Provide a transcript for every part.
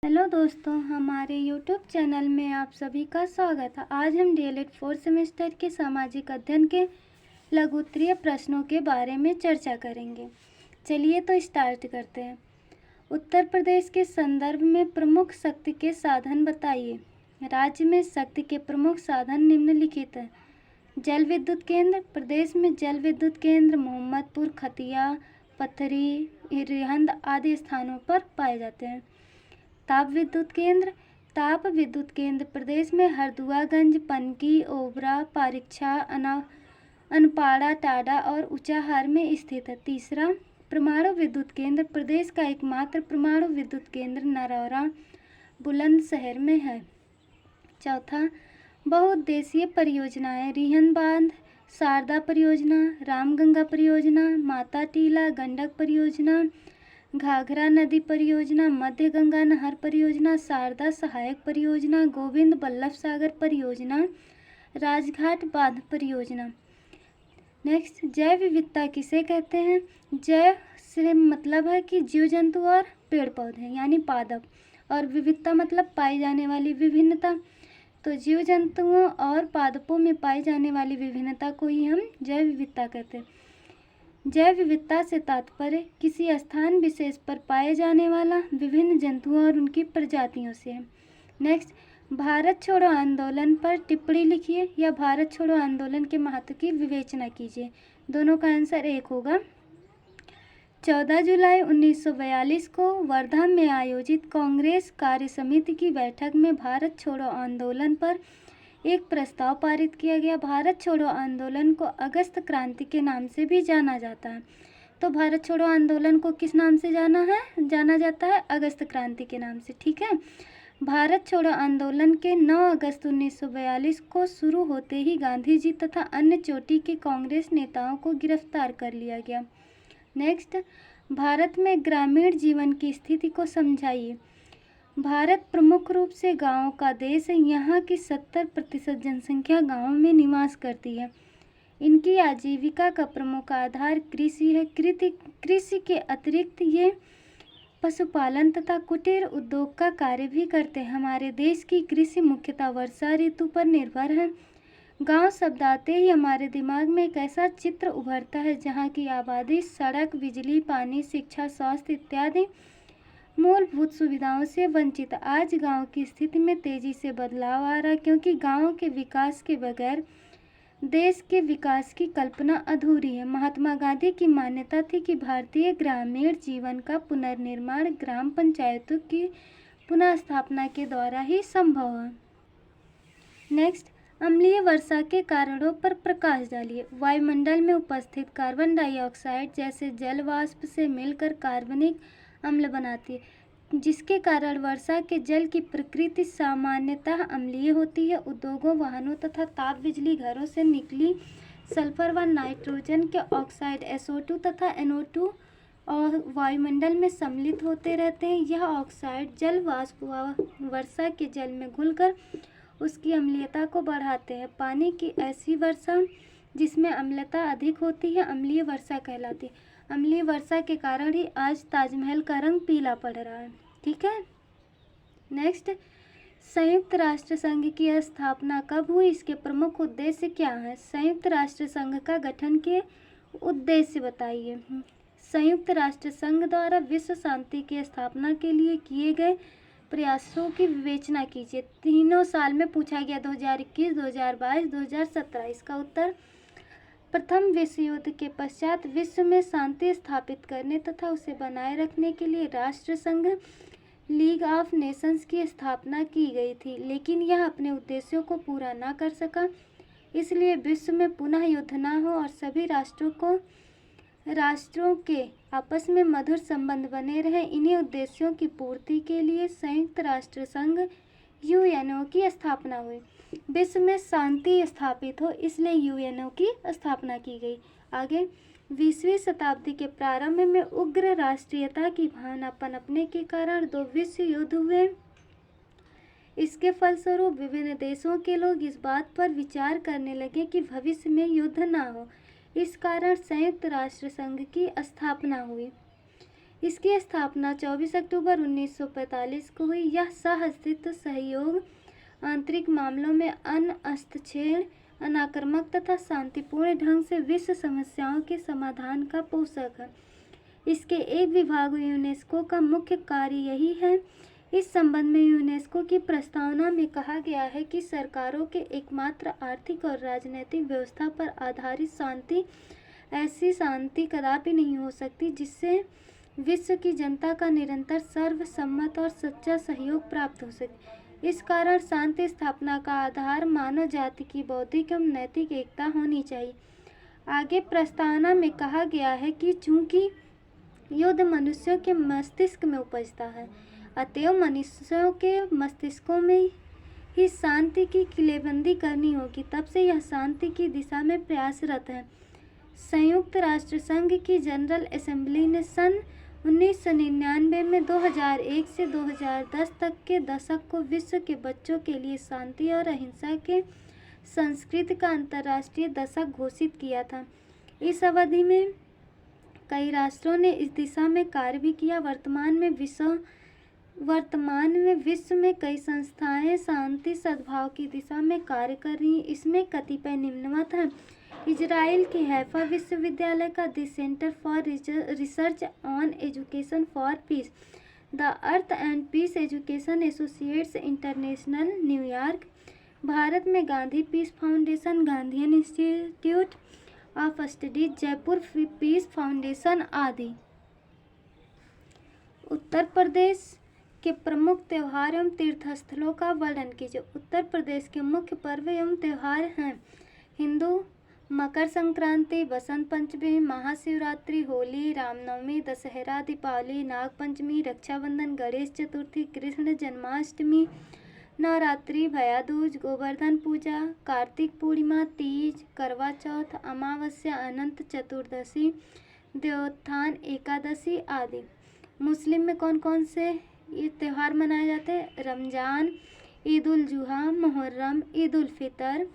Hello दोस्तों, हमारे YouTube channel में आप सभी का स्वागत है। आज हम डीएलएड 4th सेमेस्टर के सामाजिक अध्ययन के लघु उत्तरीय प्रश्नों के बारे में चर्चा करेंगे। चलिए तो स्टार्ट करते हैं। उत्तर प्रदेश के संदर्भ में प्रमुख शक्ति के साधन बताइए। राज्य में शक्ति के प्रमुख साधन निम्नलिखित हैं। जल विद्युत केंद्र। प्रदेश में जल विद्युत केंद्र मोहम्मदपुर, खतिया, पथरी, रिहंद आदि स्थानों पर पाए जाते हैं। ताप विद्युत केंद्र। ताप विद्युत केंद्र प्रदेश में हरदुआगंज, पनकी, ओबरा, पारीक्षा, अनपाड़ा, टाडा और ऊंचाहार में स्थित है। तीसरा, परमाणु विद्युत केंद्र प्रदेश का एकमात्र परमाणु विद्युत केंद्र नरौरा, बुलंदशहर में है। चौथा, बहुउद्देशीय परियोजनाएं। रिहंद बांध, शारदा परियोजना, रामगंगा परियोजना, माता टीला गंडक परियोजना, घाघरा नदी परियोजना, मध्य गंगा नहर परियोजना, शारदा सहायक परियोजना, गोविंद बल्लभ सागर परियोजना, राजघाट बांध परियोजना। नेक्स्ट, जैव विविधता किसे कहते हैं? जैव से मतलब है कि जीव जंतु और पेड़ पौधे यानी पादप, और विविधता मतलब पाई जाने वाली विभिन्नता। तो जीव जंतुओं और पादपों में पाई जाने वाली विभिन्नता को ही हम जैव विविधता कहते हैं। जैव विविधता से तात्पर्य किसी स्थान विशेष पर पाए जाने वाला विभिन्न जंतुओं और उनकी प्रजातियों से है। नेक्स्ट, भारत छोड़ो आंदोलन पर टिप्पणी लिखिए या भारत छोड़ो आंदोलन के महत्व की विवेचना कीजिए। दोनों का आंसर एक होगा। 14 जुलाई 1942 को वर्धा में आयोजित कांग्रेस कार्य समिति की बैठक में भारत छोड़ो आंदोलन पर एक प्रस्ताव पारित किया गया। भारत छोड़ो आंदोलन को अगस्त क्रांति के नाम से भी जाना जाता है। तो भारत छोड़ो आंदोलन को किस नाम से जाना जाता है? अगस्त क्रांति के नाम से। ठीक है। भारत छोड़ो आंदोलन के 9 अगस्त 1942 को शुरू होते ही गांधी जी तथा अन्य चोटी के कांग्रेस नेताओं को गिरफ्तार कर लिया गया। नेक्स्ट, भारत में ग्रामीण जीवन की स्थिति को समझाइए। भारत प्रमुख रूप से गांवों का देश है। यहाँ की 70% जनसंख्या गांवों में निवास करती है। इनकी आजीविका का प्रमुख आधार कृषि है। कृषि के अतिरिक्त ये पशुपालन तथा कुटीर उद्योग का कार्य भी करते हैं। हमारे देश की कृषि मुख्यतः वर्षा ऋतु पर निर्भर है। गांव शब्द आते ही हमारे दिमाग में एक ऐसा चित्र उभरता है जहाँ की आबादी सड़क, बिजली, पानी, शिक्षा, स्वास्थ्य इत्यादि मूलभूत सुविधाओं से वंचित। आज गांव की स्थिति में तेजी से बदलाव आ रहा है, क्योंकि गांव के विकास के बगैर देश के विकास की कल्पना अधूरी है। महात्मा गांधी की मान्यता थी कि भारतीय ग्रामीण जीवन का पुनर्निर्माण ग्राम पंचायतों की पुनः स्थापना के द्वारा ही संभव है। नेक्स्ट, अम्लीय वर्षा के कारणों पर प्रकाश डालिए। वायुमंडल में उपस्थित कार्बन डाइऑक्साइड जैसे जल वाष्प से मिलकर कार्बनिक अम्ल बनाती है, जिसके कारण वर्षा के जल की प्रकृति सामान्यतः अम्लीय होती है। उद्योगों, वाहनों तथा ताप बिजली घरों से निकली सल्फर व नाइट्रोजन के ऑक्साइड SO2 तथा NO2 और वायुमंडल में सम्मिलित होते रहते हैं। यह ऑक्साइड जल वाष्प वर्षा के जल में घुलकर उसकी अम्लीयता को बढ़ाते हैं। पानी की ऐसी वर्षा जिसमें अम्लता अधिक होती है अम्लीय वर्षा कहलाती है। अम्लीय वर्षा के कारण ही आज ताजमहल का रंग पीला पड़ रहा है। ठीक है। नेक्स्ट, संयुक्त राष्ट्र संघ की स्थापना कब हुई? इसके प्रमुख उद्देश्य क्या हैं? संयुक्त राष्ट्र संघ का गठन के उद्देश्य बताइए। संयुक्त राष्ट्र संघ द्वारा विश्व शांति की स्थापना के लिए किए गए प्रयासों की विवेचना कीजिए। तीनों साल में पूछा गया, 2021, 2022, 2017। इसका उत्तर, प्रथम विश्व युद्ध के पश्चात विश्व में शांति स्थापित करने तथा उसे बनाए रखने के लिए राष्ट्र संघ लीग ऑफ नेशंस की स्थापना की गई थी, लेकिन यह अपने उद्देश्यों को पूरा न कर सका। इसलिए विश्व में पुनः युद्ध न हो और सभी राष्ट्रों के आपस में मधुर संबंध बने रहें, इन्हीं उद्देश्यों की पूर्ति के लिए संयुक्त राष्ट्र संघ UNO की स्थापना हुई। विश्व में शांति स्थापित हो इसलिए UNO की स्थापना की गई। आगे, 20वीं शताब्दी के प्रारंभ में उग्र राष्ट्रीयता की भावना पनपने के कारण 2 विश्व युद्ध हुए। इसके फलस्वरूप विभिन्न देशों के लोग इस बात पर विचार करने लगे कि भविष्य में युद्ध न हो। इस कारण संयुक्त राष्ट्र संघ की स्थापना हुई। इसकी स्थापना 24 अक्टूबर 1945 को हुई। यह सह-अस्तित्व, सहयोग, आंतरिक मामलों में अनहस्तक्षेप, अनाक्रामक तथा शांतिपूर्ण ढंग से विश्व समस्याओं के समाधान का पोषक है। इसके एक विभाग यूनेस्को का मुख्य कार्य यही है। इस संबंध में यूनेस्को की प्रस्तावना में कहा गया है कि सरकारों के एकमात्र आर्थिक और राजनीतिक व्यवस्था पर आधारित शांति ऐसी शांति कदापि नहीं हो सकती जिससे विश्व की जनता का निरंतर सर्वसम्मत और सच्चा सहयोग प्राप्त हो सके। इस कारण शांति स्थापना का आधार मानव जाति की बौद्धिक एवं नैतिक एकता होनी चाहिए। आगे प्रस्तावना में कहा गया है कि चूंकि युद्ध मनुष्यों के मस्तिष्क में उपजता है, अतएव मनुष्यों के मस्तिष्कों में ही शांति की किलेबंदी करनी होगी। तब से यह शांति की दिशा में प्रयासरत है। संयुक्त राष्ट्र संघ की जनरल असेंबली ने सन 1999 में 2001 से 2010 तक के दशक को विश्व के बच्चों के लिए शांति और अहिंसा के संस्कृति का अंतर्राष्ट्रीय दशक घोषित किया था। इस अवधि में कई राष्ट्रों ने इस दिशा में कार्य भी किया। वर्तमान में विश्व में कई संस्थाएं शांति सद्भाव की दिशा में कार्य कर रही हैं। इसमें कतिपय निम्नवत हैं। इजराइल के हैफा विश्वविद्यालय का the centre for research on education for peace, the earth and peace education associates international, New York. Bharat में Gandhi peace foundation, Gandhian institute of studies, Jaipur peace foundation आदि। उत्तर प्रदेश के प्रमुख त्योहार एवं तीर्थस्थलों का वर्णन कीजिए। उत्तर प्रदेश के मुख्य पर्व एवं त्योहार हैं हिंदू मकर संक्रांति, बसंत पंचमी, महाशिवरात्रि, होली, रामनवमी, दशहरा, दीपावली, नागपंचमी, रक्षाबंधन, गणेश चतुर्थी, कृष्ण जन्माष्टमी, नवरात्रि, भैया दूज, गोवर्धन पूजा, कार्तिक पूर्णिमा, तीज, करवा चौथ, अमावस्या, अनंत चतुर्दशी, देवोत्थान एकादशी आदि। मुस्लिम में कौन कौन से ये त्यौहार मनाए जाते हैं? रमज़ान, ईद उल जुहा, मुहर्रम, ईद उल फितर,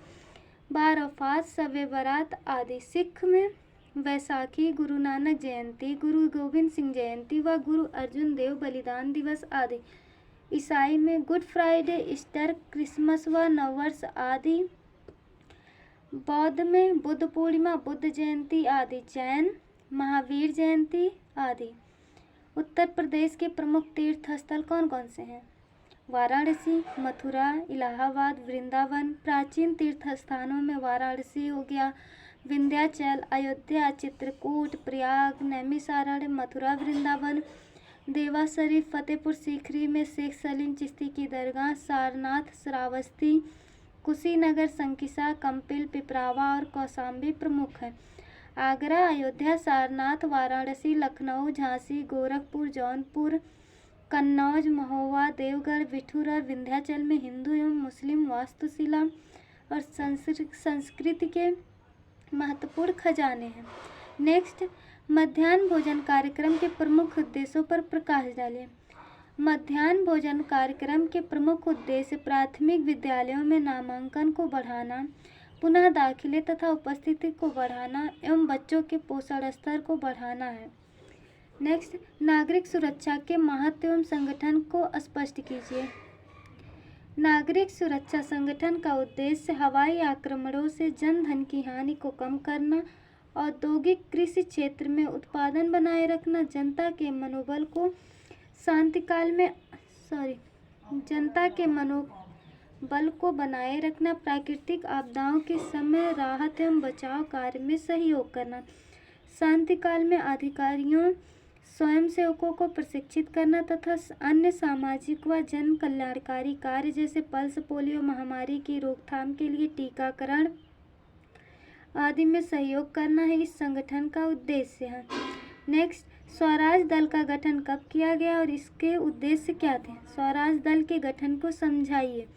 बारफात, शब-ए बारात आदि। सिख में वैसाखी, गुरु नानक जयंती, गुरु गोविंद सिंह जयंती व गुरु अर्जुन देव बलिदान दिवस आदि। ईसाई में गुड फ्राइडे, ईस्टर, क्रिसमस व नववर्ष आदि। बौद्ध में बुद्ध पूर्णिमा, बुद्ध जयंती आदि। जैन महावीर जयंती आदि। उत्तर प्रदेश के प्रमुख तीर्थ स्थल कौन कौन से हैं? वाराणसी, मथुरा, इलाहाबाद, वृंदावन। प्राचीन तीर्थ स्थानों में वाराणसी हो गया, विंध्याचल, अयोध्या, चित्रकूट, प्रयाग, नैमिषारण्य, मथुरा, वृंदावन, देवा शरीफ, फतेहपुर सीकरी में शेख सलीम चिश्ती की दरगाह, सारनाथ, श्रावस्ती, कुशीनगर, संकिसा, कंपिल, पिपरावा और कौशाम्बी प्रमुख हैं। आगरा, अयोध्या, सारनाथ, वाराणसी, लखनऊ, झांसी, गोरखपुर, जौनपुर, कन्नौज, महोबा, देवगढ़, बिठूर और विंध्याचल में हिंदू एवं मुस्लिम वास्तुशिला और संस्कृति के महत्वपूर्ण खजाने हैं। नेक्स्ट, मध्याह्न भोजन कार्यक्रम के प्रमुख उद्देश्यों पर प्रकाश डालें। मध्याह्न भोजन कार्यक्रम के प्रमुख उद्देश्य प्राथमिक विद्यालयों में नामांकन को बढ़ाना, पुनः दाखिले तथा उपस्थिति को बढ़ाना एवं बच्चों के पोषण स्तर को बढ़ाना है। नेक्स्ट, नागरिक सुरक्षा के महत्व एवं संगठन को स्पष्ट कीजिए। नागरिक सुरक्षा संगठन का उद्देश्य हवाई आक्रमणों से जन धन की हानि को कम करना, औद्योगिक कृषि क्षेत्र में उत्पादन बनाए रखना, जनता के मनोबल को बनाए रखना, प्राकृतिक आपदाओं के समय राहत एवं बचाव कार्य में सहयोग करना, शांतिकाल में अधिकारियों स्वयंसेवकों को प्रशिक्षित करना तथा अन्य सामाजिक व जन कल्याणकारी कार्य जैसे पल्स पोलियो महामारी की रोकथाम के लिए टीकाकरण आदि में सहयोग करना है इस संगठन का उद्देश्य है। नेक्स्ट, स्वराज दल का गठन कब किया गया और इसके उद्देश्य क्या थे? स्वराज दल के गठन को समझाइए।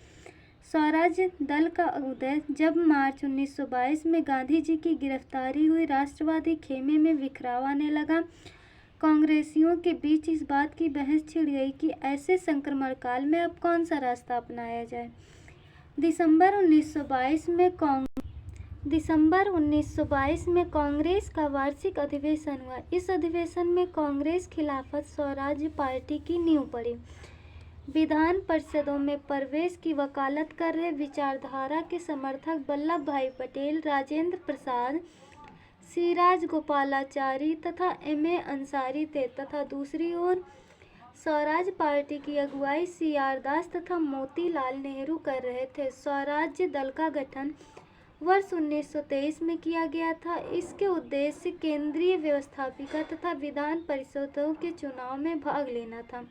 स्वराज दल का उदय जब मार्च 1922 में गांधी जी की गिरफ्तारी हुई, राष्ट्रवादी खेमे में बिखराव आने लगा। कांग्रेसियों के बीच इस बात की बहस छिड़ गई कि ऐसे संक्रमण काल में अब कौन सा रास्ता अपनाया जाए। दिसंबर 1922 में दिसंबर 1922 में कांग्रेस का वार्षिक अधिवेशन हुआ। इस अधिवेशन में कांग्रेस खिलाफत स्वराज्य पार्टी की नींव पड़ी। विधान परिषदों में प्रवेश की वकालत कर रहे विचारधारा के समर्थक वल्लभ भाई पटेल, राजेंद्र प्रसाद, सी राजगोपालाचारी तथा M.A. अंसारी थे तथा दूसरी ओर स्वराज पार्टी की अगुवाई C.R. दास तथा मोतीलाल नेहरू कर रहे थे। स्वराज्य दल का गठन वर्ष 1923 में किया गया था। इसके उद्देश्य केंद्रीय व्यवस्थापिका तथा विधान परिषदों के चुनाव में भाग लेना था।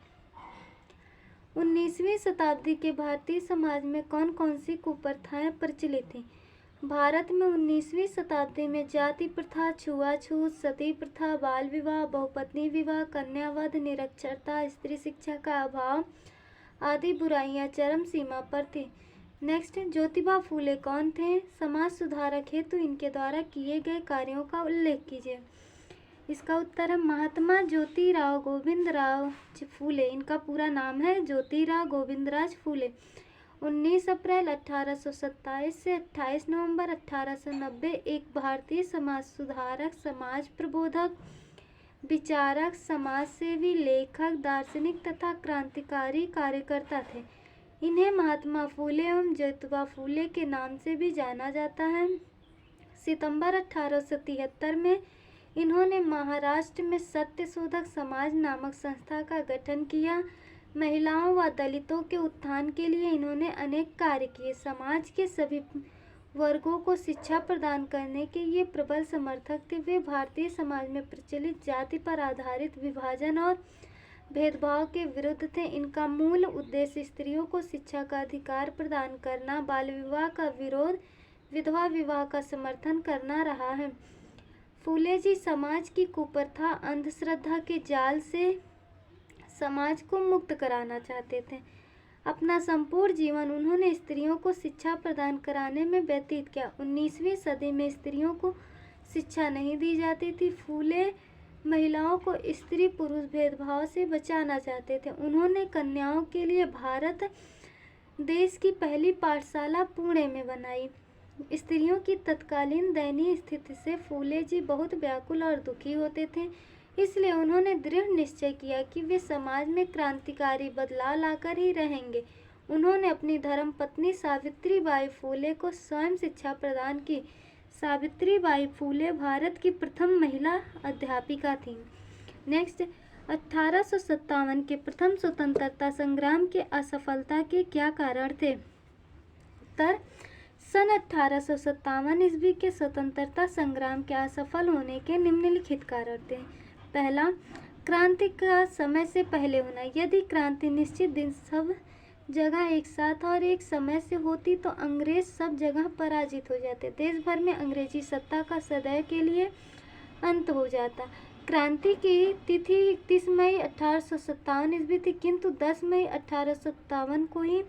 19वीं शताब्दी के भारतीय समाज में कौन कौन सी कुप्रथाएं प्रचलित थीं? भारत में 19वीं शताब्दी में जाति प्रथा, छुआछूत, सती प्रथा, बाल विवाह, बहुपत्नी विवाह, कन्यावध, निरक्षरता, स्त्री शिक्षा का अभाव आदि बुराइयां चरम सीमा पर थी। नेक्स्ट, ज्योतिबा फूले कौन थे? समाज सुधारक हेतु इनके द्वारा किए गए कार्यों का उल्लेख कीजिए। इसका उत्तर है महात्मा ज्योतिराव गोविंदराव फूले। इनका पूरा नाम है ज्योतिराव गोविंदराज फूले। 19 अप्रैल 1827 से 28 नवंबर 1890 एक भारतीय समाज सुधारक, समाज प्रबोधक, विचारक, समाजसेवी, लेखक, दार्शनिक तथा क्रांतिकारी कार्यकर्ता थे। इन्हें महात्मा फूले एवं ज्योतिबा फूले के नाम से भी जाना जाता है। सितंबर 1873 में इन्होंने महाराष्ट्र में सत्यशोधक समाज नामक संस्था का गठन किया। महिलाओं व दलितों के उत्थान के लिए इन्होंने अनेक कार्य किए। समाज के सभी वर्गों को शिक्षा प्रदान करने के ये प्रबल समर्थक थे। वे भारतीय समाज में प्रचलित जाति पर आधारित विभाजन और भेदभाव के विरुद्ध थे। इनका मूल उद्देश्य स्त्रियों को शिक्षा का अधिकार प्रदान करना, बाल विवाह का विरोध, विधवा विवाह का समर्थन करना रहा है। फूले जी समाज की कुप्रथा, अंधश्रद्धा के जाल से समाज को मुक्त कराना चाहते थे। अपना संपूर्ण जीवन उन्होंने स्त्रियों को शिक्षा प्रदान कराने में व्यतीत किया। 19वीं सदी में स्त्रियों को शिक्षा नहीं दी जाती थी। फूले महिलाओं को स्त्री पुरुष भेदभाव से बचाना चाहते थे। उन्होंने कन्याओं के लिए भारत देश की पहली पाठशाला पुणे में बनाई। स्त्रियों की तत्कालीन दयनीय स्थिति से फूले जी बहुत व्याकुल और दुखी होते थे। इसलिए उन्होंने दृढ़ निश्चय किया कि वे समाज में क्रांतिकारी बदलाव लाकर ही रहेंगे। उन्होंने अपनी धर्मपत्नी सावित्रीबाई फूले को स्वयं शिक्षा प्रदान की। सावित्रीबाई फूले भारत की प्रथम महिला अध्यापिका थीं। नेक्स्ट, 1857 के प्रथम स्वतंत्रता संग्राम के असफलता के क्या कारण थे? उत्तर, सन 1857 ईस्वी के स्वतंत्रता संग्राम के असफल होने के निम्नलिखित कारण थे। पहला, क्रांति का समय से पहले होना। यदि क्रांति निश्चित दिन सब जगह एक साथ और एक समय से होती तो अंग्रेज सब जगह पराजित हो जाते। देश भर में अंग्रेजी सत्ता का सदैव के लिए अंत हो जाता। क्रांति की तिथि 31 मई 1857 ईस्वी थी, किंतु 10 मई 1857 को ही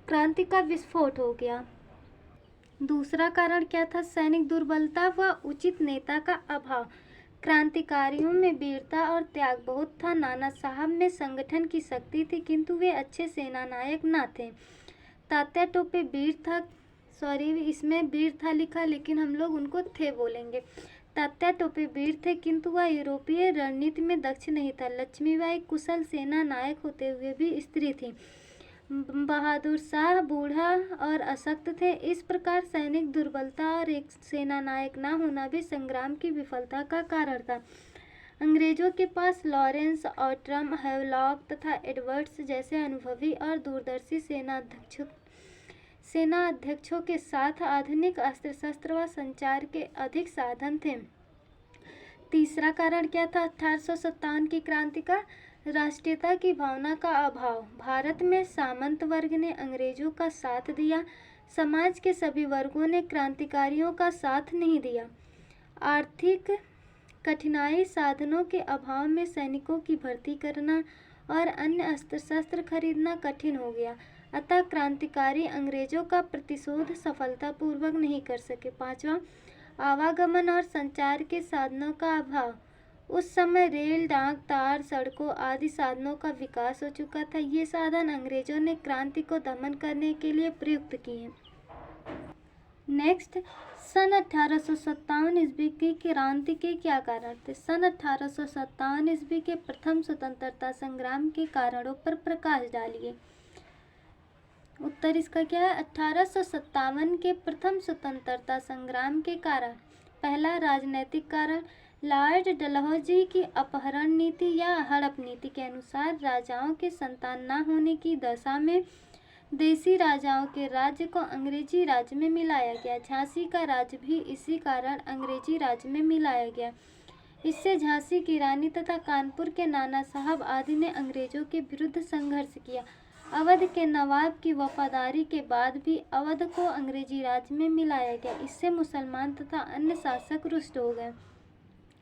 क्रांति का विस्फोट हो गया। दूसरा कारण क्या था? सैनिक दुर्बलता व उचित नेता का अभाव। क्रांतिकारियों में वीरता और त्याग बहुत था। नाना साहब में संगठन की शक्ति थी, किंतु वे अच्छे सेना नायक न थे। तात्या टोपे वीर था, इसमें वीर था लिखा, लेकिन हम लोग उनको थे बोलेंगे। तात्या टोपे वीर थे, किंतु वह यूरोपीय रणनीति में दक्ष नहीं था। लक्ष्मीबाई कुशल सेना नायक होते हुए भी स्त्री थी। बहादुर शाह बूढ़ा और अशक्त थे। इस प्रकार सैनिक दुर्बलता और एक सेना नायक न होना भी संग्राम की विफलता का कारण था। अंग्रेजों के पास लॉरेंस, ऑट्रम, हैवलॉक तथा एडवर्ड्स जैसे अनुभवी और दूरदर्शी सेना अध्यक्षों के साथ आधुनिक अस्त्र शस्त्र व संचार के अधिक साधन थे। तीसरा कारण क्या था 1857 की क्रांति का? राष्ट्रीयता की भावना का अभाव। भारत में सामंत वर्ग ने अंग्रेजों का साथ दिया, समाज के सभी वर्गों ने क्रांतिकारियों का साथ नहीं दिया। आर्थिक कठिनाई, साधनों के अभाव में सैनिकों की भर्ती करना और अन्य अस्त्र शस्त्र खरीदना कठिन हो गया, अतः क्रांतिकारी अंग्रेजों का प्रतिशोध सफलतापूर्वक नहीं कर सके। पांचवा, आवागमन और संचार के साधनों का अभाव। उस समय रेल, डाक, तार, सड़कों आदि साधनों का विकास हो चुका था। ये साधन अंग्रेजों ने क्रांति को दमन करने के लिए प्रयुक्त किए। नेक्स्ट, सन 1857 ईस्वी की क्रांति के क्या कारण थे? सन 1857 ईस्वी के प्रथम स्वतंत्रता संग्राम के कारणों पर प्रकाश डालिए। उत्तर इसका क्या है? 1857 के प्रथम स्वतंत्रता संग्राम के कारण। पहला, राजनैतिक कारण। लॉर्ड डलहौजी की अपहरण नीति या हड़प नीति के अनुसार राजाओं के संतान न होने की दशा में देसी राजाओं के राज्य को अंग्रेजी राज्य में मिलाया गया। झांसी का राज्य भी इसी कारण अंग्रेजी राज्य में मिलाया गया। इससे झांसी की रानी तथा कानपुर के नाना साहब आदि ने अंग्रेजों के विरुद्ध संघर्ष किया। अवध के नवाब की वफादारी के बाद भी अवध को अंग्रेजी राज्य में मिलाया गया। इससे मुसलमान तथा अन्य शासक रुष्ट हो गए।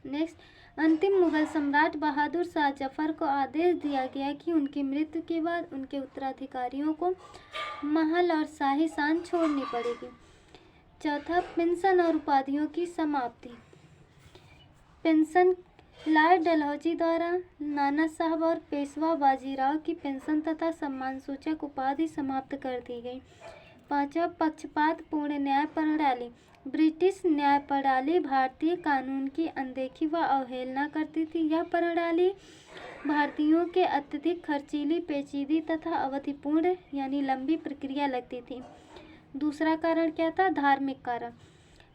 नेक्स्ट, अंतिम मुगल सम्राट बहादुर शाह जफर को आदेश दिया गया कि उनकी मृत्यु के बाद उनके उत्तराधिकारियों को महल और शाही शान छोड़नी पड़ेगी। चौथा, पेंशन और उपाधियों की समाप्ति। पेंशन लॉर्ड डलहौजी द्वारा नाना साहब और पेशवा बाजीराव की पेंशन तथा सम्मान सूचक उपाधि समाप्त कर दी गई। पांचवा, पक्षपात पूर्ण न्याय प्रणाली। ब्रिटिश न्याय प्रणाली भारतीय कानून की अनदेखी व अवहेलना करती थी। यह प्रणाली भारतीयों के अत्यधिक खर्चीली, पेचीदी तथा अवधिपूर्ण यानी लंबी प्रक्रिया लगती थी। दूसरा कारण क्या था? धार्मिक कारण।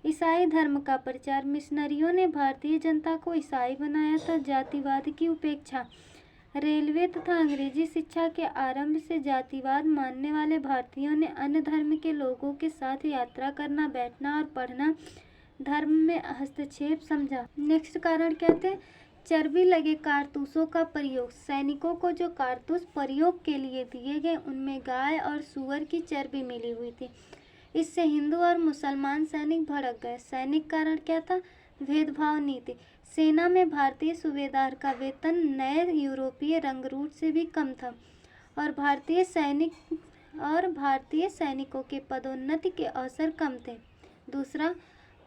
ईसाई धर्म का प्रचार। मिशनरियों ने भारतीय जनता को ईसाई बनाया था। जातिवाद की उपेक्षा। रेलवे तथा अंग्रेजी शिक्षा के आरंभ से जातिवाद मानने वाले भारतीयों ने अन्य धर्म के लोगों के साथ यात्रा करना, बैठना और पढ़ना धर्म में हस्तक्षेप समझा। नेक्स्ट कारण क्या थे? चर्बी लगे कारतूसों का प्रयोग। सैनिकों को जो कारतूस प्रयोग के लिए दिए गए उनमें गाय और सूअर की चर्बी मिली हुई थी। इससे हिंदू और मुसलमान सैनिक भड़क गए। सैनिक कारण क्या था? भेदभाव नीति। सेना में भारतीय सूबेदार का वेतन नए यूरोपीय रंगरूट से भी कम था और भारतीय सैनिकों के पदोन्नति के अवसर कम थे। दूसरा,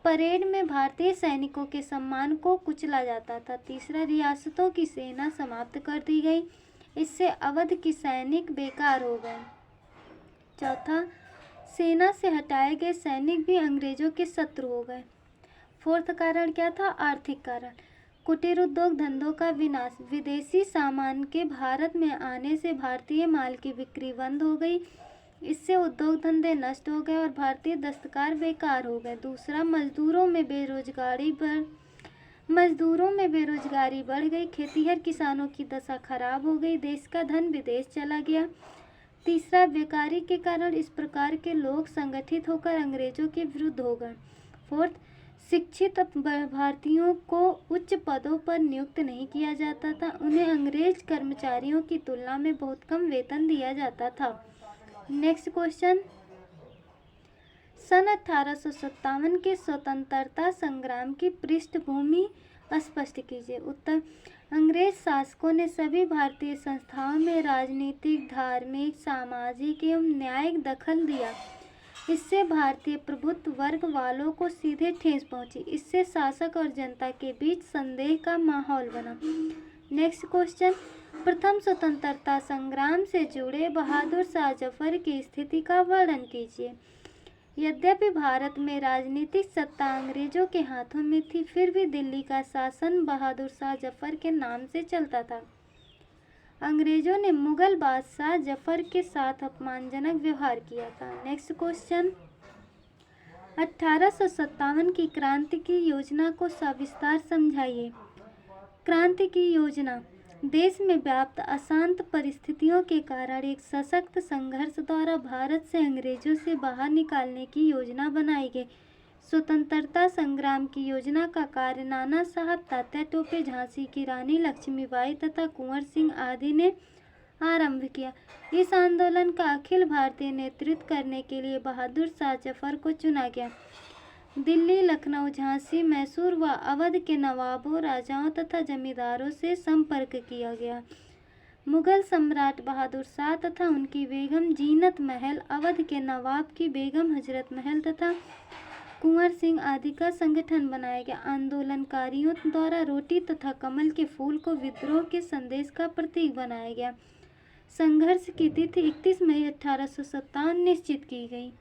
परेड में भारतीय सैनिकों के सम्मान को कुचला जाता था। तीसरा, रियासतों की सेना समाप्त कर दी गई। इससे अवध की सैनिक बेकार हो गए। चौथा, सेना से हटाए गए सैनिक भी अंग्रेजों के शत्रु हो गए। फोर्थ कारण क्या था? आर्थिक कारण। कुटीर उद्योग धंधों का विनाश। विदेशी सामान के भारत में आने से भारतीय माल की बिक्री बंद हो गई। इससे उद्योग धंधे नष्ट हो गए और भारतीय दस्तकार बेकार हो गए। दूसरा, मजदूरों में बेरोजगारी बढ़ गई। खेतीहर किसानों की दशा खराब हो गई। देश का धन विदेश चला गया। तीसरा, बेकारी के कारण इस प्रकार के लोग संगठित होकर अंग्रेजों के विरुद्ध हो गए। फोर्थ, शिक्षित भारतीयों को उच्च पदों पर नियुक्त नहीं किया जाता था। उन्हें अंग्रेज कर्मचारियों की तुलना में बहुत कम वेतन दिया जाता था। नेक्स्ट क्वेश्चन, सन 1857 के स्वतंत्रता संग्राम की पृष्ठभूमि स्पष्ट कीजिए। उत्तर, अंग्रेज शासकों ने सभी भारतीय संस्थाओं में राजनीतिक, धार्मिक, सामाजिक एवं न्यायिक दखल दिया। इससे भारतीय प्रभुत्व वर्ग वालों को सीधे ठेस पहुंची। इससे शासक और जनता के बीच संदेह का माहौल बना। नेक्स्ट क्वेश्चन, प्रथम स्वतंत्रता संग्राम से जुड़े बहादुर शाह जफर की स्थिति का वर्णन कीजिए। यद्यपि भारत में राजनीतिक सत्ता अंग्रेजों के हाथों में थी, फिर भी दिल्ली का शासन बहादुर शाह जफर के नाम से चलता था। अंग्रेजों ने मुगल बादशाह जफर के साथ अपमानजनक व्यवहार किया था। नेक्स्ट क्वेश्चन, 1857 की क्रांति की योजना को सविस्तार समझाइए। क्रांति की योजना, देश में व्याप्त अशांत परिस्थितियों के कारण एक सशक्त संघर्ष द्वारा भारत से अंग्रेजों से बाहर निकालने की योजना बनाई गई। स्वतंत्रता संग्राम की योजना का कार्य नाना साहब, तात्या टोपे, झांसी की रानी लक्ष्मीबाई तथा कुंवर सिंह आदि ने आरंभ किया। इस आंदोलन का अखिल भारतीय नेतृत्व करने के लिए बहादुर शाह जफर को चुना गया। दिल्ली, लखनऊ, झांसी, मैसूर व अवध के नवाबों, राजाओं तथा जमींदारों से संपर्क किया गया। मुगल सम्राट बहादुर शाह तथा उनकी बेगम जीनत महल, अवध के नवाब की बेगम हजरत महल तथा कुंवर सिंह आदि का संगठन बनाया गया। आंदोलनकारियों द्वारा रोटी तथा कमल के फूल को विद्रोह के संदेश का प्रतीक बनाया गया। संघर्ष की तिथि 31 मई 1857 निश्चित की गई।